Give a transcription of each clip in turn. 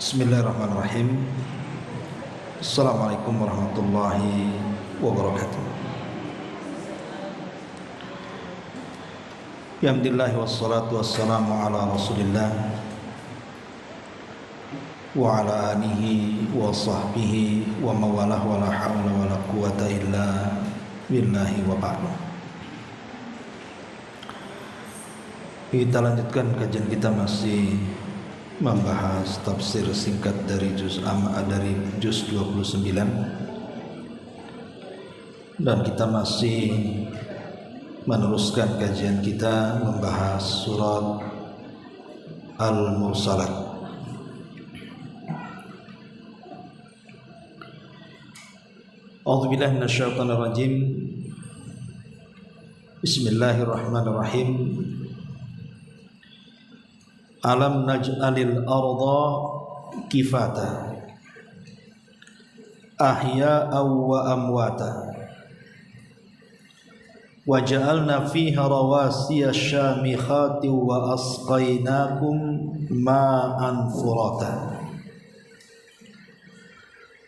Bismillahirrahmanirrahim. Assalamualaikum warahmatullahi wabarakatuh. Alhamdulillah wassalatu wassalamu ala Rasulillah wa ala alihi wa sahbihi wa mawalah wa la hawla wa la quwata illa billahi wa ba'du. Kita lanjutkan kajian kita, masih membahas tafsir singkat dari juz 29, dan kita masih meneruskan kajian kita membahas surat Al-Mursalat. A'udzubillahi minasyaitonir rajim. Bismillahirrahmanirrahim. Alam naj'alil arda kifata ahya'aw wa amwata wa ja'alna fiha rawasiya syamikhati wa asqainakum ma'an furata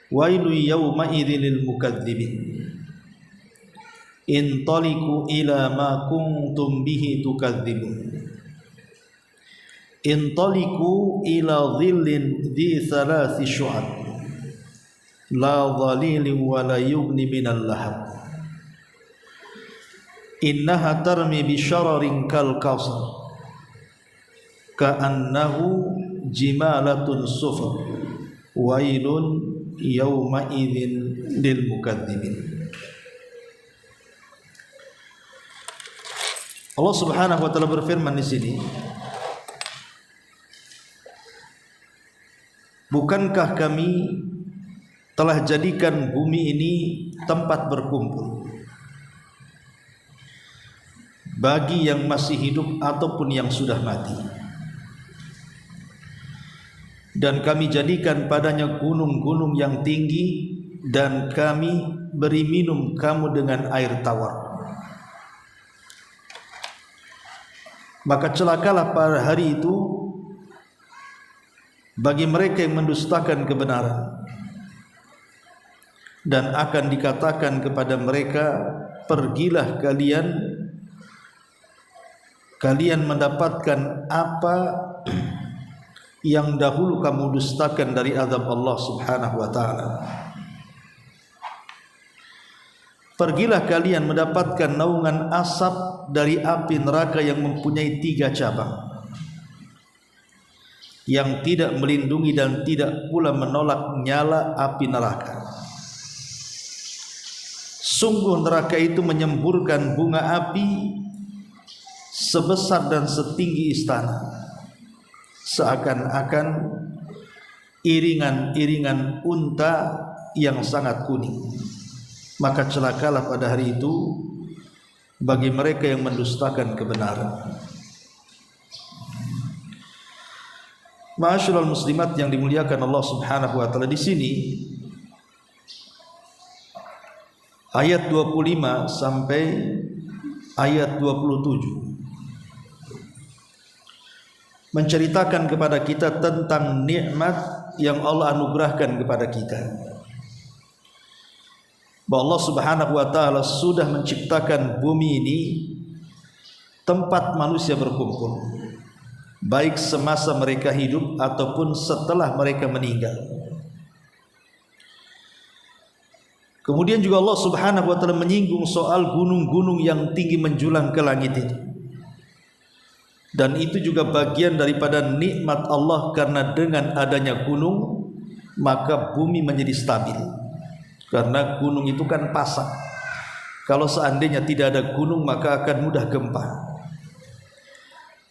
wailu yawma idzil mukadzibin intaliqu ila ma kuntum bihi tukadzibun intaliqu ila dhillin dhi thalathi syu'ab la dhalilin wa la yughni minal lahab innaha tarmi bi syararin kal qasr ka'annahu jimalatun sufr wailun yawma idzin lil mukadzibin. Allah Subhanahu wa taala berfirman di sini, bukankah kami telah jadikan bumi ini tempat berkumpul bagi yang masih hidup ataupun yang sudah mati, dan kami jadikan padanya gunung-gunung yang tinggi, dan kami beri minum kamu dengan air tawar. Maka celakalah pada hari itu bagi mereka yang mendustakan kebenaran, dan akan dikatakan kepada mereka, pergilah kalian mendapatkan apa yang dahulu kamu dustakan dari azab Allah Subhanahu wa taala. Pergilah kalian mendapatkan naungan asap dari api neraka yang mempunyai 3 cabang, yang tidak melindungi dan tidak pula menolak nyala api neraka. Sungguh neraka itu menyemburkan bunga api sebesar dan setinggi istana, seakan-akan iringan-iringan unta yang sangat kuning. Maka celakalah pada hari itu bagi mereka yang mendustakan kebenaran. Ma'asyiral muslimat yang dimuliakan Allah Subhanahu wa taala, di sini ayat 25 sampai ayat 27 menceritakan kepada kita tentang nikmat yang Allah anugerahkan kepada kita. Bahwa Allah Subhanahu wa taala sudah menciptakan bumi ini tempat manusia berkumpul, baik semasa mereka hidup ataupun setelah mereka meninggal. Kemudian juga Allah Subhanahu wa taala menyinggung soal gunung-gunung yang tinggi menjulang ke langit itu. Dan itu juga bagian daripada nikmat Allah, karena dengan adanya gunung maka bumi menjadi stabil. Karena gunung itu kan pasak. Kalau seandainya tidak ada gunung maka akan mudah gempa.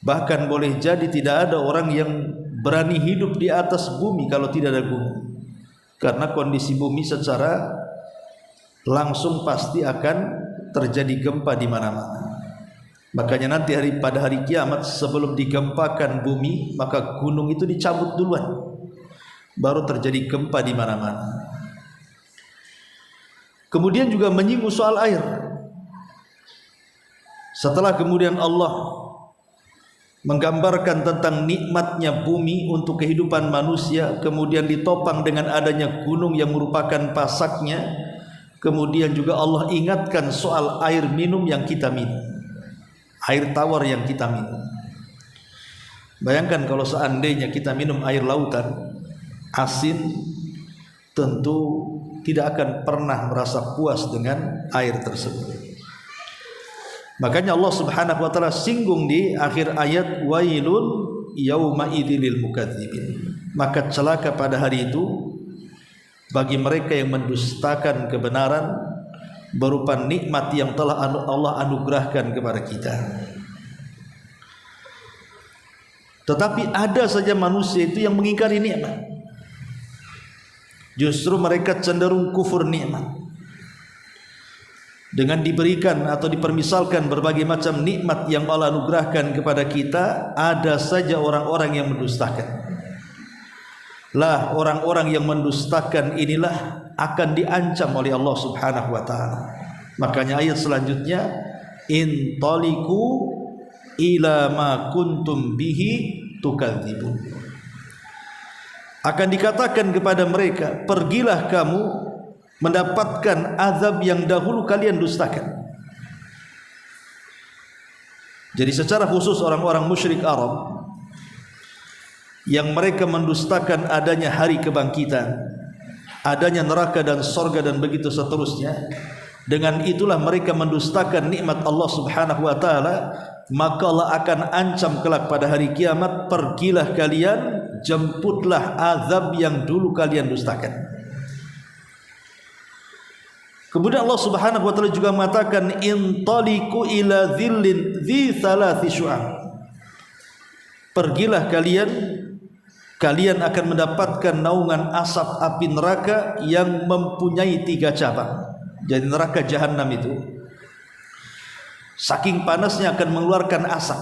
Bahkan boleh jadi tidak ada orang yang berani hidup di atas bumi kalau tidak ada gunung, karena kondisi bumi secara langsung pasti akan terjadi gempa di mana-mana. Makanya nanti pada hari kiamat, sebelum digempakan bumi, maka gunung itu dicabut duluan, baru terjadi gempa di mana-mana. Kemudian juga menyinggung soal air. Setelah kemudian Allah menggambarkan tentang nikmatnya bumi untuk kehidupan manusia, kemudian ditopang dengan adanya gunung yang merupakan pasaknya. Kemudian juga Allah ingatkan soal air minum yang kita minum, air tawar yang kita minum. Bayangkan kalau seandainya kita minum air lautan asin, tentu tidak akan pernah merasa puas dengan air tersebut. Makanya Allah Subhanahu wa taala singgung di akhir ayat, wailun yauma idzil mukadzibin. Maka celaka pada hari itu bagi mereka yang mendustakan kebenaran berupa nikmat yang telah Allah anugerahkan kepada kita. Tetapi ada saja manusia itu yang mengingkari nikmat. Justru mereka cenderung kufur nikmat. Dengan diberikan atau dipermisalkan berbagai macam nikmat yang Allah anugerahkan kepada kita, ada saja orang-orang yang mendustakan. Lah orang-orang yang mendustakan inilah akan diancam oleh Allah Subhanahu wa taala. Makanya ayat selanjutnya, intaliqu ila ma kuntum bihi tukadzibun. Akan dikatakan kepada mereka, pergilah kamu mendapatkan azab yang dahulu kalian dustakan. Jadi secara khusus orang-orang musyrik Arab yang mereka mendustakan adanya hari kebangkitan, adanya neraka dan sorga dan begitu seterusnya, dengan itulah mereka mendustakan nikmat Allah Subhanahu wa taala, maka Allah akan ancam kelak pada hari kiamat, pergilah kalian, jemputlah azab yang dulu kalian dustakan. Kemudian Allah Subhanahu wa taala juga mengatakan, intaliqu ila dhillin dzi thalathi syu'ab. Pergilah kalian akan mendapatkan naungan asap api neraka yang mempunyai 3 cabang. Jadi neraka jahanam itu saking panasnya akan mengeluarkan asap.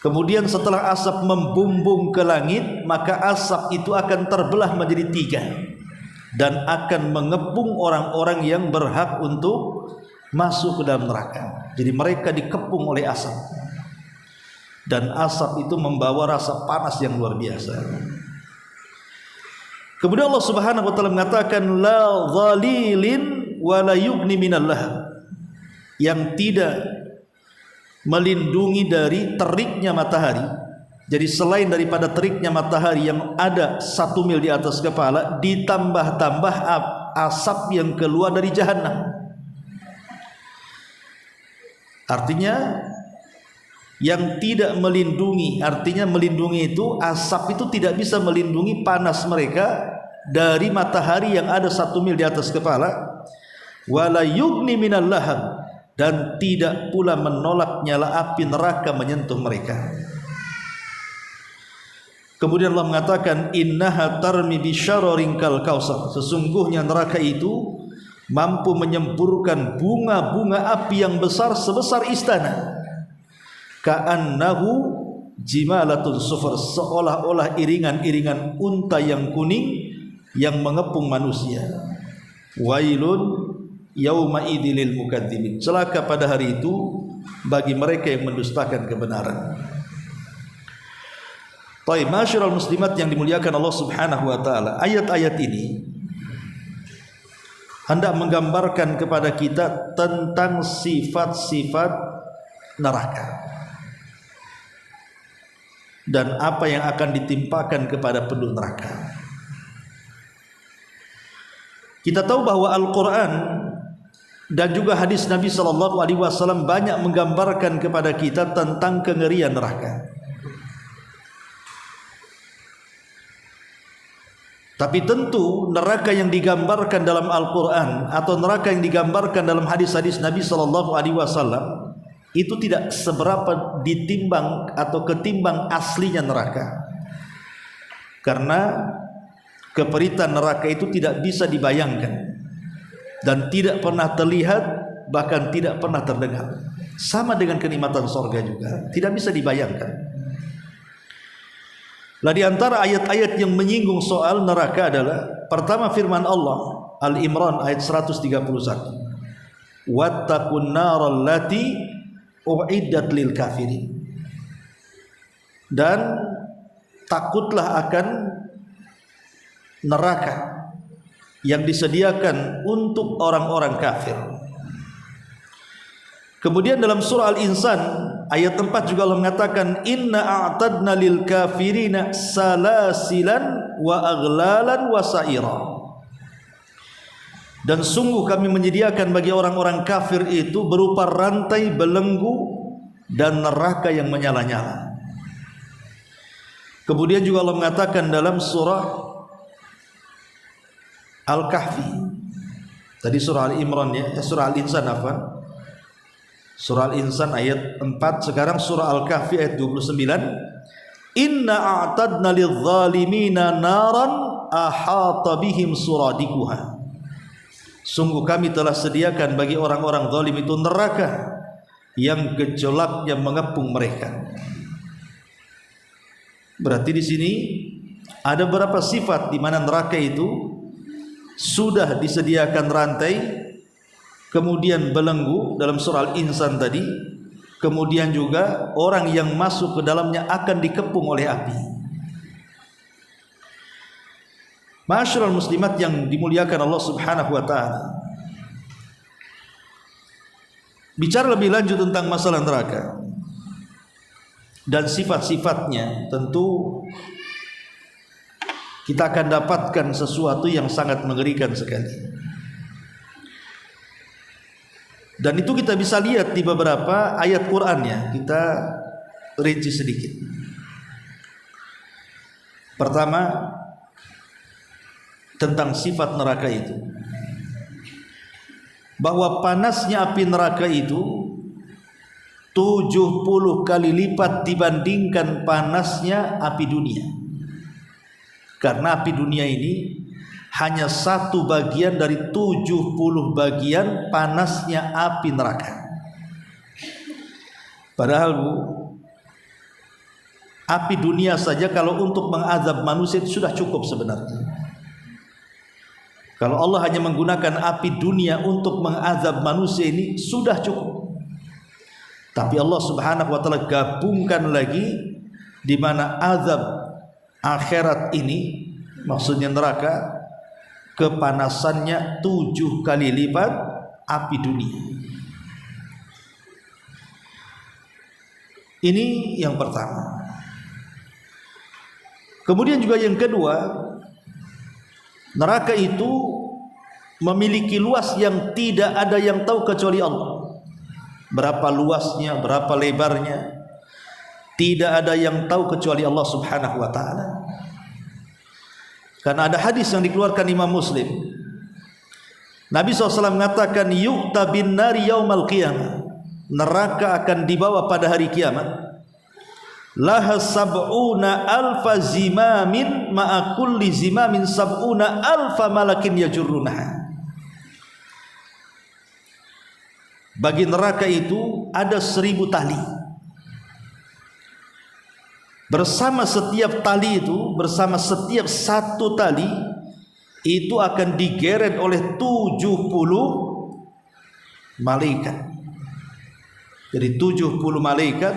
Kemudian setelah asap membumbung ke langit, maka asap itu akan terbelah menjadi 3 dan akan mengepung orang-orang yang berhak untuk masuk ke dalam neraka. Jadi mereka dikepung oleh asap, dan asap itu membawa rasa panas yang luar biasa. Kemudian Allah Subhanahu wa taala mengatakan, la dhalilin wa la yughni minal lahab, yang tidak melindungi dari teriknya matahari. Jadi selain daripada teriknya matahari yang ada 1 mil di atas kepala, ditambah-tambah asap yang keluar dari jahanam. Artinya yang tidak melindungi, artinya melindungi itu, asap itu tidak bisa melindungi panas mereka dari matahari yang ada 1 mil di atas kepala. Wala yughni minal lahab, dan tidak pula menolak nyala api neraka menyentuh mereka. Kemudian Allah mengatakan, innaha tarmi bisyararin kal kausar, sesungguhnya neraka itu mampu menyemburkan bunga-bunga api yang besar sebesar istana. Ka'annahu jimalatun sufur, seolah-olah iringan-iringan unta yang kuning yang mengepung manusia. Wailun yauma idzil mukadzibin, celaka pada hari itu bagi mereka yang mendustakan kebenaran. Baik, masyarul muslimat yang dimuliakan Allah Subhanahu wa taala, ayat-ayat ini hendak menggambarkan kepada kita tentang sifat-sifat neraka dan apa yang akan ditimpakan kepada penduduk neraka. Kita tahu bahwa Al-Quran dan juga hadis Nabi SAW banyak menggambarkan kepada kita tentang kengerian neraka. Tapi tentu neraka yang digambarkan dalam Al-Quran atau neraka yang digambarkan dalam hadis-hadis Nabi SAW itu tidak seberapa ditimbang atau ketimbang aslinya neraka. Karena keperitan neraka itu tidak bisa dibayangkan dan tidak pernah terlihat, bahkan tidak pernah terdengar. Sama dengan kenikmatan surga juga, tidak bisa dibayangkan. Lah di antara ayat-ayat yang menyinggung soal neraka adalah pertama firman Allah Al-Imran ayat 131. Wattaqun naral lati uiddat lil kafirin. dan takutlah akan neraka yang disediakan untuk orang-orang kafir. Kemudian dalam surah Al-Insan ayat 4 juga Allah mengatakan, inna a'tadna lil kafirina salasilan wa aghlalan wa sa'ira. Dan sungguh kami menyediakan bagi orang-orang kafir itu berupa rantai belenggu dan neraka yang menyala-nyala. Kemudian juga Allah mengatakan dalam surah Al-Kahfi, tadi surah Al-Imran ya, surah Al-Insan apa? Surah Al-Insan ayat 4, sekarang surah Al-Kahfi ayat 29. Inna a'tadna lidh-dhalimina naran ahata bihim suradikuha. Sungguh kami telah sediakan bagi orang-orang zalim itu neraka yang gejolaknya mengepung mereka. Berarti di sini ada beberapa sifat di mana neraka itu sudah disediakan rantai, kemudian belenggu dalam surah Al-Insan tadi, kemudian juga orang yang masuk ke dalamnya akan dikepung oleh api. Ma'asyiral muslimat yang dimuliakan Allah Subhanahu wa taala. Bicara lebih lanjut tentang masalah neraka dan sifat-sifatnya, tentu kita akan dapatkan sesuatu yang sangat mengerikan sekali. Dan itu kita bisa lihat di beberapa ayat Qur'annya. Kita rinci sedikit. Pertama, tentang sifat neraka itu, bahwa panasnya api neraka itu 70 kali lipat dibandingkan panasnya api dunia. Karena api dunia ini hanya satu bagian dari 70 bagian panasnya api neraka. Padahal Bu, api dunia saja kalau untuk mengazab manusia itu sudah cukup sebenarnya. Kalau Allah hanya menggunakan api dunia untuk mengazab manusia ini sudah cukup. Tapi Allah Subhanahu wa taala gabungkan lagi di mana azab akhirat ini, maksudnya neraka, kepanasannya 7 kali lipat api dunia. Ini yang pertama. Kemudian juga yang kedua, neraka itu memiliki luas yang tidak ada yang tahu kecuali Allah. Berapa luasnya, berapa lebarnya, tidak ada yang tahu kecuali Allah Subhanahu wa taala. Karena ada hadis yang dikeluarkan Imam Muslim, Nabi SAW mengatakan, yu'ta bin nari yaumal qiyamah, neraka akan dibawa pada hari kiamat, laha sab'una alfa zimamin ma'a kulli zimamin sab'una alfa malakin yajurrunaha. Bagi neraka itu ada 1000 tali. Bersama setiap tali itu, bersama setiap satu tali itu akan digeret oleh 70 malaikat. Jadi 70 malaikat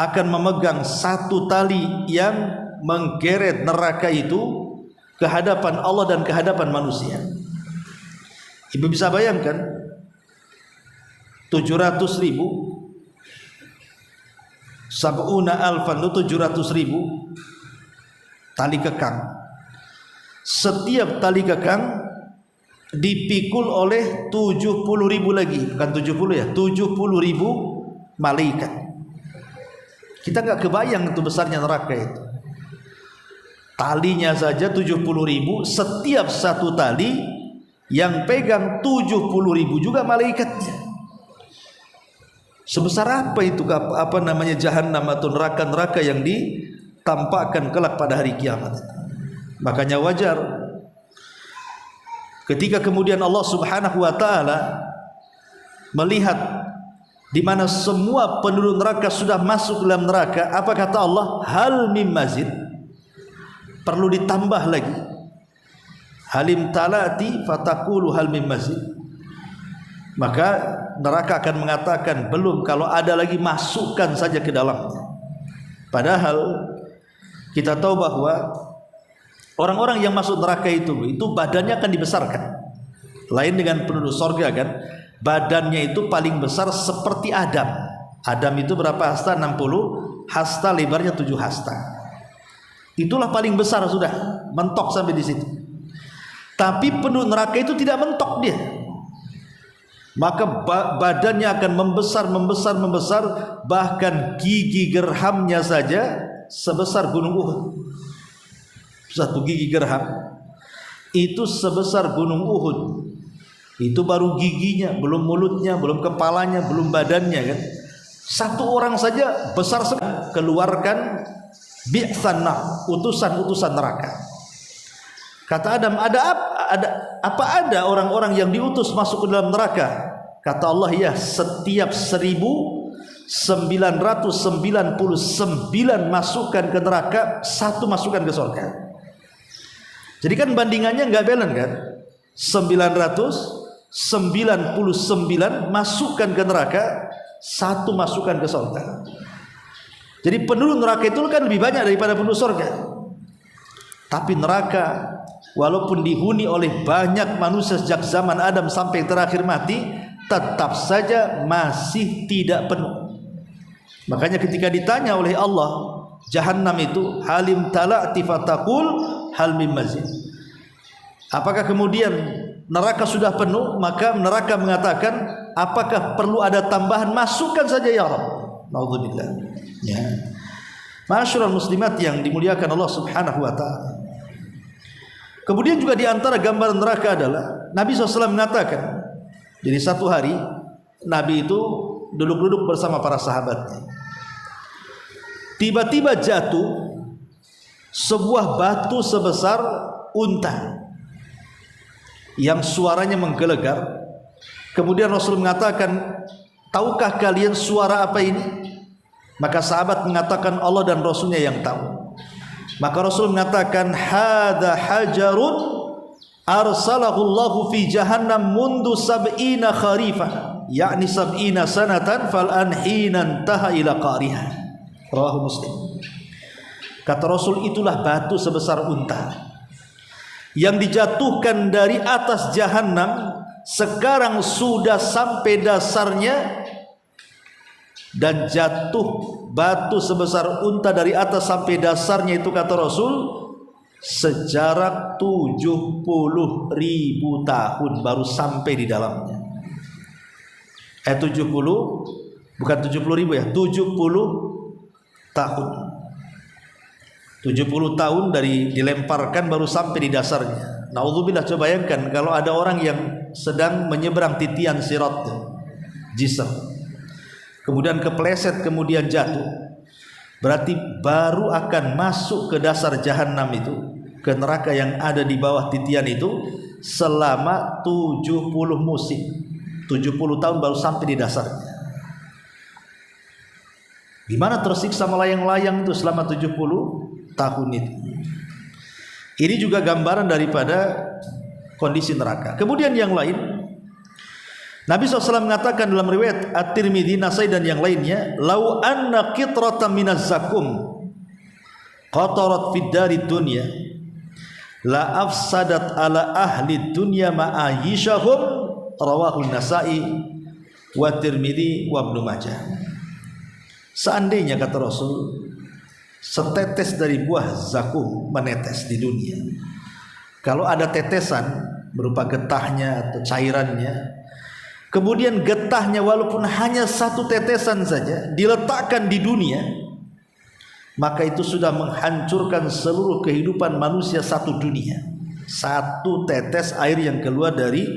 akan memegang satu tali yang menggeret neraka itu ke hadapan Allah dan ke hadapan manusia. Ibu bisa bayangkan 700.000 sab'una alfan itu 700.000 tali kekang. Setiap tali kekang dipikul oleh 70.000 lagi, bukan 70 ya, 70.000 malaikat. Kita nggak kebayang itu besarnya neraka itu. Talinya saja 70.000, setiap satu tali yang pegang 70.000 juga malaikatnya. Sebesar apa itu, apa namanya, jahanam atau neraka-neraka yang ditampakkan kelak pada hari kiamat. Makanya wajar ketika kemudian Allah Subhanahu wa taala melihat di mana semua penduduk neraka sudah masuk ke dalam neraka, apa kata Allah? Hal mim mazid, perlu ditambah lagi. Halim talati fatakulu hal mim mazid. Maka neraka akan mengatakan, belum, kalau ada lagi masukkan saja ke dalamnya. Padahal kita tahu bahwa orang-orang yang masuk neraka itu badannya akan dibesarkan. Lain dengan penduduk sorga kan, badannya itu paling besar seperti Adam. Adam itu berapa hasta? 60 hasta, lebarnya 7 hasta. Itulah paling besar sudah, mentok sampai di situ. Tapi penduduk neraka itu tidak mentok dia. Maka badannya akan membesar, bahkan gigi gerhamnya saja sebesar gunung Uhud. Satu gigi gerham itu sebesar gunung Uhud. Itu baru giginya, belum mulutnya, belum kepalanya, belum badannya kan. Satu orang saja besar sekali. Keluarkan bi'thanna, utusan-utusan neraka. Kata Adam, ada orang-orang yang diutus masuk ke dalam neraka? Kata Allah, ya, setiap 1999 masukan ke neraka, 1 masukan ke surga. Jadi kan bandingannya nggak balance kan? 999 masukan ke neraka, 1 masukan ke surga. Jadi penduduk neraka itu kan lebih banyak daripada penduduk surga. Tapi neraka walaupun dihuni oleh banyak manusia sejak zaman Adam sampai terakhir mati, tetap saja masih tidak penuh. Makanya ketika ditanya oleh Allah, Jahannam itu halim tala'ti fataqul hal mim mazid. Apakah kemudian neraka sudah penuh? Maka neraka mengatakan, apakah perlu ada tambahan? Masukkan saja ya Rabb. Naudzubillah. Ya. Ma'asyiral muslimat yang dimuliakan Allah Subhanahu wa taala. Kemudian juga di antara gambaran neraka adalah Nabi SAW mengatakan, jadi satu hari Nabi itu duduk-duduk bersama para sahabatnya. Tiba-tiba jatuh sebuah batu sebesar unta yang suaranya menggelegar. Kemudian Rasul mengatakan, tahukah kalian suara apa ini? Maka sahabat mengatakan, Allah dan Rasulnya yang tahu. Maka Rasul mengatakan, hadza hajarun arsalahu Allahu fi jahannam mundu sab'ina kharifah, yakni sab'ina sanatan fal anhinan taha ila qariha. Rawahu Muslim. Kata Rasul, itulah batu sebesar unta yang dijatuhkan dari atas jahannam, sekarang sudah sampai dasarnya, dan jatuh batu sebesar unta dari atas sampai dasarnya itu, kata Rasul, sejarak 70.000 tahun baru sampai di dalamnya. 70, bukan 70.000 ya, 70 tahun. 70 tahun dari dilemparkan baru sampai di dasarnya. Naudzubillah, coba bayangkan kalau ada orang yang sedang menyeberang titian sirat, jisr, kemudian kepleset, kemudian jatuh, berarti baru akan masuk ke dasar jahanam itu, ke neraka yang ada di bawah titian itu, selama 70 musim, 70 tahun baru sampai di dasarnya. Gimana tersiksa melayang-layang itu selama 70 tahun itu. Ini juga gambaran daripada kondisi neraka. Kemudian yang lain, Nabi SAW mengatakan dalam riwayat At-Tirmidzi, Nasai dan yang lainnya, lau anna qitratan minaz zakum qatarat fid dari dunya la afsadat ala ahli dunya ma'ayishahum. Rawahu Nasai wa Tirmidzi wa Ibnu Majah. Seandainya, kata Rasul, setetes dari buah zakum menetes di dunia, kalau ada tetesan berupa getahnya atau cairannya, kemudian getahnya walaupun hanya 1 tetesan saja diletakkan di dunia, maka itu sudah menghancurkan seluruh kehidupan manusia satu dunia. 1 tetes air yang keluar dari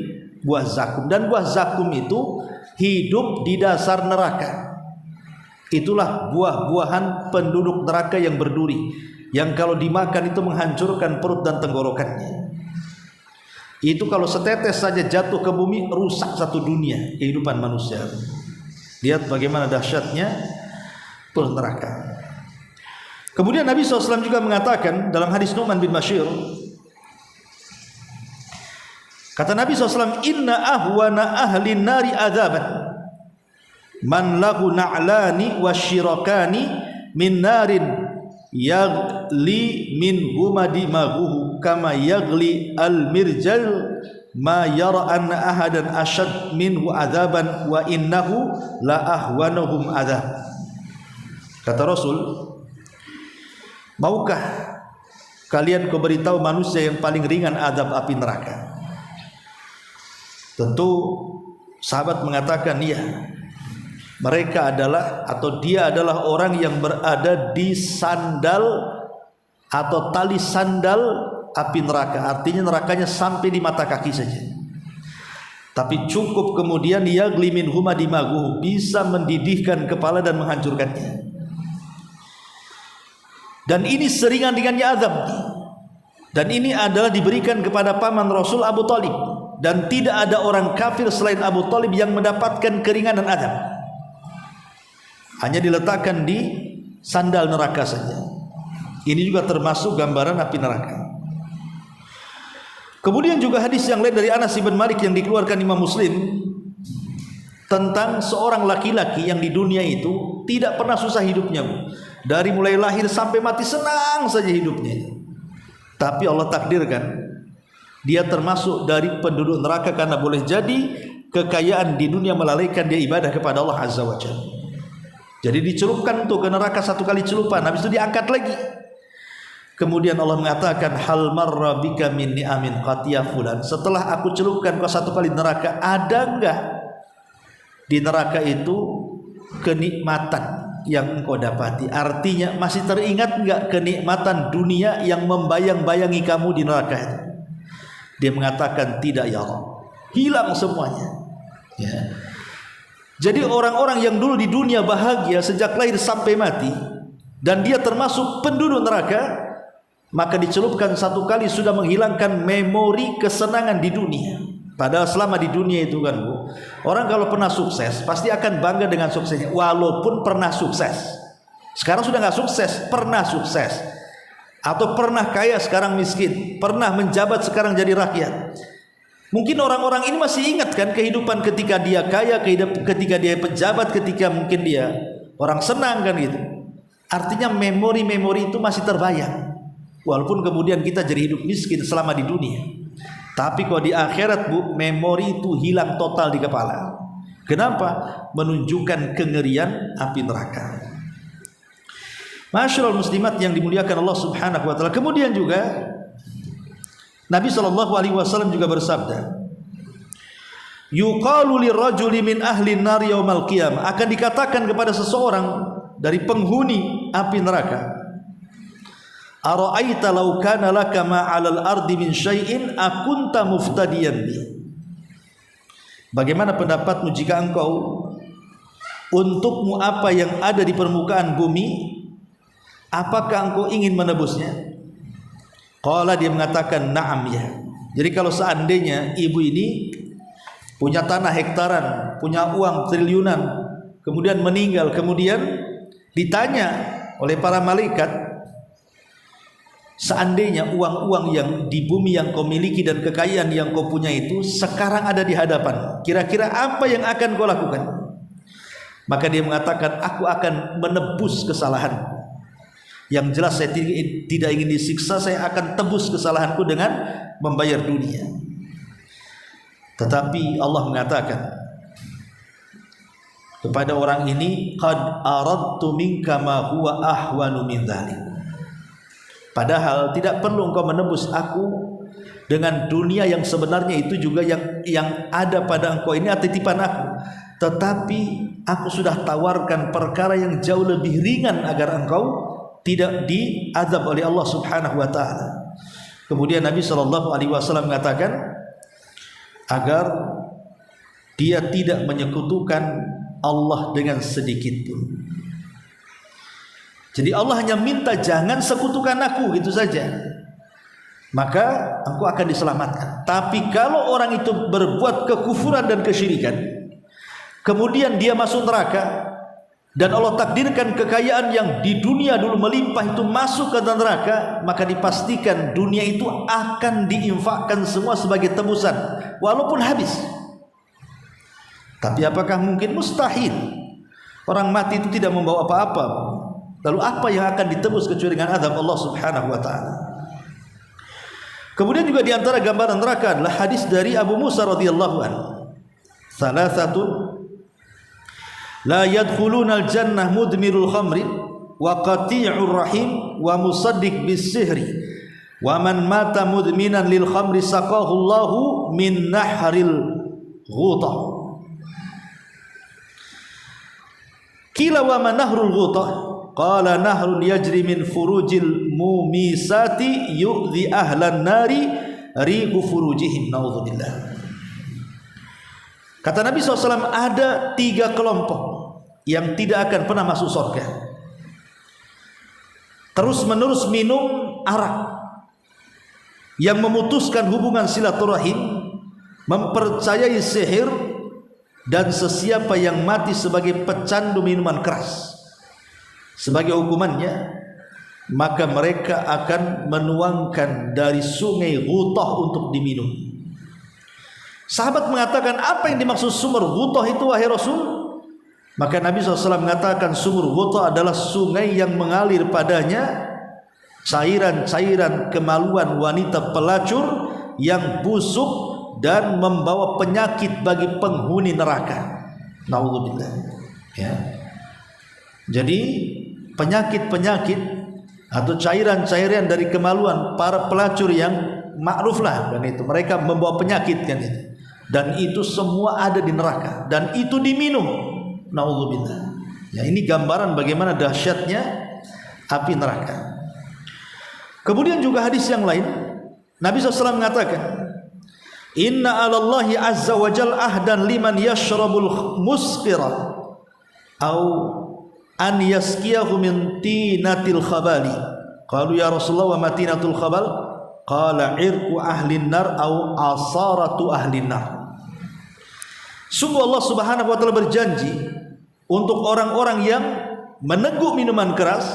buah zakum, dan buah zakum itu hidup di dasar neraka. Itulah buah-buahan penduduk neraka yang berduri, yang kalau dimakan itu menghancurkan perut dan tenggorokannya. Itu kalau setetes saja jatuh ke bumi, rusak satu dunia kehidupan manusia. Lihat bagaimana dahsyatnya perut neraka. Kemudian Nabi SAW juga mengatakan dalam hadis Nu'man bin Bashir, kata Nabi SAW, inna ahwana ahli nari adzaban man lahu na'lani wa syirakani min narin yaghli min humadimaguhu kama yaghli al-mirjal ma yara anna ahadan ashad minhu adzaban wa innahu la ahwanuhum adzab. Kata Rasul, maukah kalian kau beritahu manusia yang paling ringan azab api neraka? Tentu sahabat mengatakan, iya, mereka adalah atau dia adalah orang yang berada di sandal atau tali sandal api neraka. Artinya nerakanya sampai di mata kaki saja. Tapi cukup kemudian yaghli min humadimaguhu, bisa mendidihkan kepala dan menghancurkannya. Dan ini seringan-ringannya azab. Dan ini adalah diberikan kepada paman Rasul Abu Talib. Dan tidak ada orang kafir selain Abu Talib yang mendapatkan keringanan azab. Hanya diletakkan di sandal neraka saja. Ini juga termasuk gambaran api neraka. Kemudian juga hadis yang lain dari Anas bin Malik yang dikeluarkan Imam Muslim tentang seorang laki-laki yang di dunia itu tidak pernah susah hidupnya. Dari mulai lahir sampai mati senang saja hidupnya. Tapi Allah takdirkan dia termasuk dari penduduk neraka karena boleh jadi kekayaan di dunia melalaikan dia ibadah kepada Allah Azza wa Jalla. Jadi dicelupkan tuh ke neraka satu kali celupan, habis itu diangkat lagi. Kemudian Allah mengatakan, hal marra bika min ni'amin qatiya fulan. Setelah aku celupkan kau satu kali neraka, ada enggak di neraka itu kenikmatan yang engkau dapati? Artinya masih teringat enggak kenikmatan dunia yang membayang-bayangi kamu di neraka itu? Dia mengatakan, tidak ya Allah, hilang semuanya. Ya. Jadi orang-orang yang dulu di dunia bahagia sejak lahir sampai mati, dan dia termasuk penduduk neraka, maka dicelupkan satu kali sudah menghilangkan memori kesenangan di dunia. Padahal selama di dunia itu kan Bu, orang kalau pernah sukses pasti akan bangga dengan suksesnya, walaupun pernah sukses. Sekarang sudah nggak sukses, pernah sukses. Atau pernah kaya sekarang miskin, pernah menjabat sekarang jadi rakyat. Mungkin orang-orang ini masih ingat kan kehidupan ketika dia kaya, ketika dia pejabat, ketika mungkin dia orang senang kan gitu. Artinya memori-memori itu masih terbayang. Walaupun kemudian kita jadi hidup miskin selama di dunia. Tapi kalau di akhirat Bu, memori itu hilang total di kepala. Kenapa? Menunjukkan kengerian api neraka. Masyarul muslimat yang dimuliakan Allah Subhanahu wa taala. Kemudian juga Nabi SAW juga bersabda, yuqalu lirrajuli min ahli nar yaumal qiyamah, akan dikatakan kepada seseorang dari penghuni api neraka, ara'aita law kana laka ma 'alal ardi min syai'in akunta muftadiyan bi. Bagaimana pendapatmu jika engkau untukmu apa yang ada di permukaan bumi, apakah engkau ingin menebusnya? Qala, dia mengatakan na'am, ya. Jadi kalau seandainya ibu ini punya tanah hektaran, punya uang triliunan, kemudian meninggal, kemudian ditanya oleh para malaikat, seandainya uang-uang yang di bumi yang kau miliki dan kekayaan yang kau punya itu sekarang ada di hadapan, kira-kira apa yang akan kau lakukan? Maka dia mengatakan, aku akan menebus kesalahan. Yang jelas saya tidak ingin disiksa, saya akan tebus kesalahanku dengan membayar dunia. Tetapi Allah mengatakan kepada orang ini, qad aradtu minka ma huwa ahwanu min dzalik. Padahal tidak perlu engkau menebus aku dengan dunia yang sebenarnya itu juga yang ada pada engkau ini titipan aku. Tetapi aku sudah tawarkan perkara yang jauh lebih ringan agar engkau tidak diazab oleh Allah Subhanahu wa taala. Kemudian Nabi SAW mengatakan agar dia tidak menyekutukan Allah dengan sedikit pun. Jadi Allah hanya minta jangan sekutukan aku, gitu saja, maka engkau akan diselamatkan. Tapi kalau orang itu berbuat kekufuran dan kesyirikan, kemudian dia masuk neraka, dan Allah takdirkan kekayaan yang di dunia dulu melimpah itu masuk ke neraka, maka dipastikan dunia itu akan diinfakkan semua sebagai tebusan walaupun habis. Tapi apakah mungkin? Mustahil. Orang mati itu tidak membawa apa-apa. Lalu apa yang akan ditebus kecuali dengan azab Allah Subhanahu wa taala? Kemudian juga di antara gambaran neraka adalah hadis dari Abu Musa radhiyallahu anhu. Salasatun la yadkhuluna al-jannah mudmirul khamri wa qati'ur rahim wa musaddiq bis-sihri wa man mata mudminan lil khamri saqahu Allahu min nahril ghutah. Qila wa man nahrul ghutah? Qala nahrun yajri min furujil mumisati yu'dhi ahlan nari rihu furujihim naudzubillah. Kata Nabi SAW, ada 3 kelompok yang tidak akan pernah masuk surga. Terus menerus minum arak, yang memutuskan hubungan silaturahim, mempercayai sihir, dan sesiapa yang mati sebagai pecandu minuman keras. Sebagai hukumannya, maka mereka akan menuangkan dari sungai Ghutah untuk diminum. Sahabat mengatakan, apa yang dimaksud sumur Ghutah itu wahai Rasul? Maka Nabi SAW mengatakan, sumur Ghutah adalah sungai yang mengalir padanya cairan-cairan kemaluan wanita pelacur yang busuk dan membawa penyakit bagi penghuni neraka. Naudzubillah. Ya. Jadi penyakit-penyakit atau cairan-cairan dari kemaluan para pelacur yang makruflah, dan itu mereka membawa penyakit kan itu, dan itu semua ada di neraka dan itu diminum. Naudzubillah. Ya, ini gambaran bagaimana dahsyatnya api neraka. Kemudian juga hadis yang lain, Nabi SAW mengatakan, inna alallahi azza wa jal ahdan liman yashrabul musqira au an yaskiyahu min tinatil khabali. Qalu ya Rasulullah wa ma tinatul khabal? Qala irqu ahlin nar au asaratu ahlin nar. Sungguh Allah Subhanahu wa taala berjanji untuk orang-orang yang meneguk minuman keras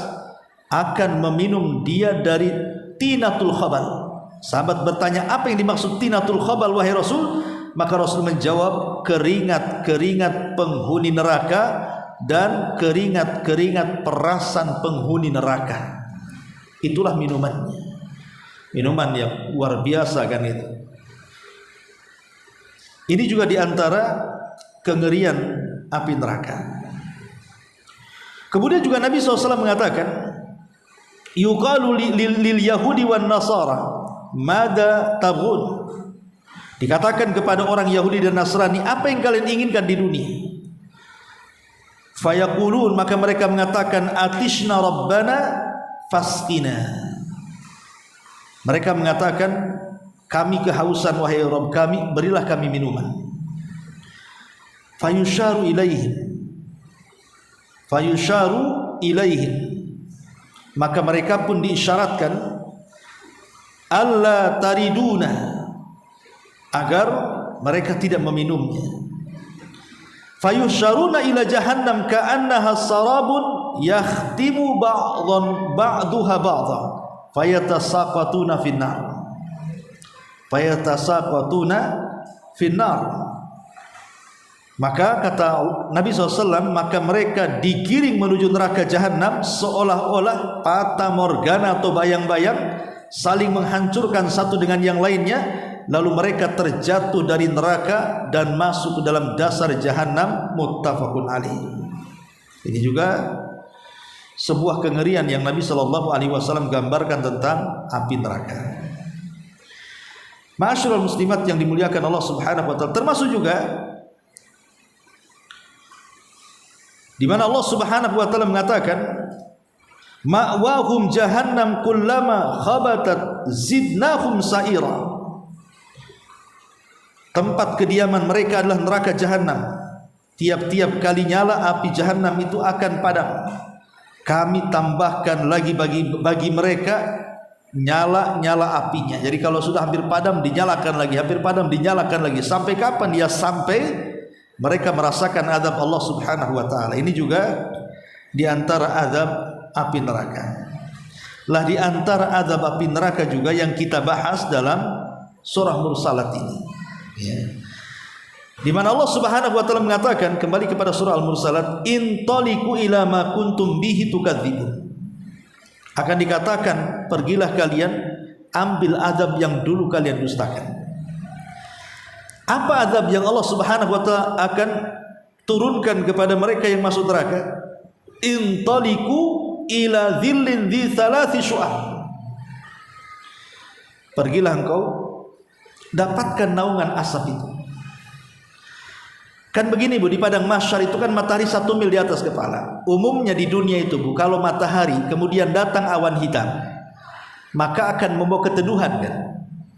akan meminum dia dari tinatul khabal. Sahabat bertanya, apa yang dimaksud tinatul khabal wahai Rasul? Maka Rasul menjawab, keringat-keringat penghuni neraka dan keringat-keringat perasan penghuni neraka. Itulah minumannya. Minuman yang luar biasa kan itu. Ini juga diantara kengerian api neraka. Kemudian juga Nabi SAW mengatakan, yuqalu lil yahudi wan nasara mada tabghun. Dikatakan kepada orang Yahudi dan Nasrani, apa yang kalian inginkan di dunia? Fayaqulun, maka mereka mengatakan, atishna rabbana fasqina. Mereka mengatakan, kami kehausan wahai Rabb kami, berilah kami minuman. Fayusharu ilaihim, maka mereka pun diisyaratkan, alla tariduna, agar mereka tidak meminumnya. Fayusharuna ila jahannam ka'annaha sarabun yakhtimu ba'duha ba'dha fayatasaqatuna finnar. Maka kata Nabi SAW, maka mereka digiring menuju neraka jahanam seolah-olah fata morgana atau bayang-bayang saling menghancurkan satu dengan yang lainnya. Lalu mereka terjatuh dari neraka dan masuk ke dalam dasar jahanam. Muttafaqun alaih. Ini juga sebuah kengerian yang Nabi SAW gambarkan tentang api neraka. Ma'asyiral muslimat yang dimuliakan Allah Subhanahu wa taala, termasuk juga di mana Allah Subhanahu wa taala mengatakan, ma'wahum jahannam kullama khabatat zidnahum sa'ira. Tempat kediaman mereka adalah neraka jahanam. Tiap-tiap kali nyala api jahanam itu akan padam, kami tambahkan lagi bagi mereka nyala apinya. Jadi kalau sudah hampir padam dinyalakan lagi, hampir padam dinyalakan lagi. Sampai kapan? Ya sampai mereka merasakan azab Allah Subhanahu wa taala. Ini juga di antara azab api neraka. Lah di antara azab api neraka juga yang kita bahas dalam surah Mursalat ini. Ya. di mana Allah Subhanahu wa taala mengatakan, kembali kepada surah Al-Mursalat, intaliqu ila ma kuntum bihi tukadzibun. Akan dikatakan, pergilah kalian ambil azab yang dulu kalian dustakan. Apa azab yang Allah Subhanahu wa taala akan turunkan kepada mereka yang masuk neraka? Intaliqu ila dhillin dhi thalathi syu'ab. Pergilah engkau dapatkan naungan asap itu. Kan begini Bu, di padang mahsyar itu kan matahari 1 mil di atas kepala. Umumnya di dunia itu Bu, kalau matahari kemudian datang awan hitam, maka akan membawa keteduhan kan.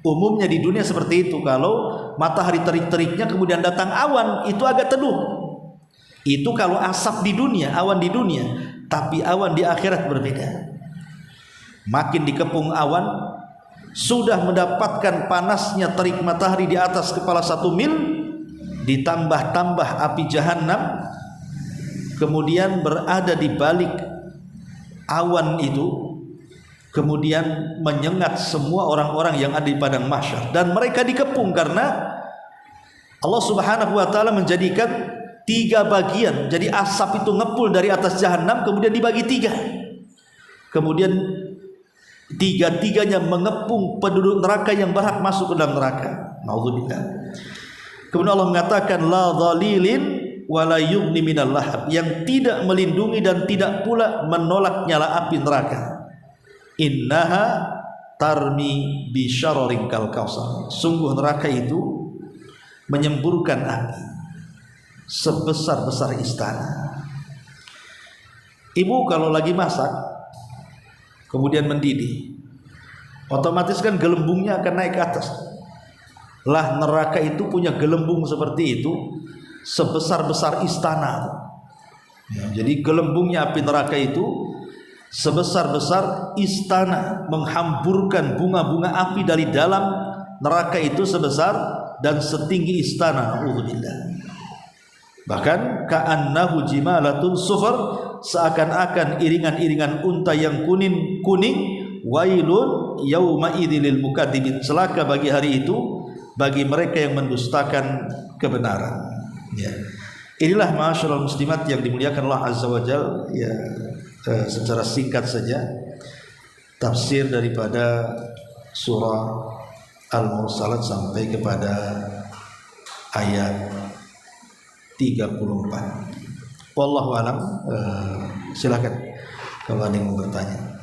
Umumnya di dunia seperti itu. Kalau matahari terik-teriknya kemudian datang awan, itu agak teduh. Itu kalau asap di dunia, awan di dunia. Tapi awan di akhirat berbeda. Makin dikepung awan, sudah mendapatkan panasnya terik matahari di atas kepala 1 mil, ditambah-tambah api jahanam, kemudian berada di balik awan itu, kemudian menyengat semua orang-orang yang ada di padang mahsyar, dan mereka dikepung karena Allah Subhanahu wa taala menjadikan 3 bagian. Jadi asap itu ngepul dari atas jahanam, kemudian dibagi 3. Kemudian 3-tiganya mengepung penduduk neraka yang berhak masuk ke dalam neraka. Nauzubillah. Kemudian Allah mengatakan la dhalilin wa la yughni minal lahab, yang tidak melindungi dan tidak pula menolak nyala api neraka. Innaha tarmi bi syararin kal kausar. Sungguh neraka itu menyemburkan api sebesar-besar istana. Ibu kalau lagi masak kemudian mendidih, otomatis kan gelembungnya akan naik ke atas. Lah neraka itu punya gelembung seperti itu, sebesar-besar istana. Ya, jadi gelembungnya api neraka itu sebesar-besar istana, menghamburkan bunga-bunga api dari dalam neraka itu sebesar dan setinggi istana. Na'udzubillah. Bahkan ka'annahu jimalatun sufar, seakan-akan iringan-iringan unta yang kuning, wailun yauma idzil mukadzibin, celaka bagi hari itu bagi mereka yang mendustakan kebenaran. Ya. Inilah ma'asyiral muslimat yang dimuliakan Allah Azza wa Jalla, ya, secara singkat saja tafsir daripada surah Al-Mursalat sampai kepada ayat 34. Wallahu alam. Silakan kalau ada yang mau bertanya.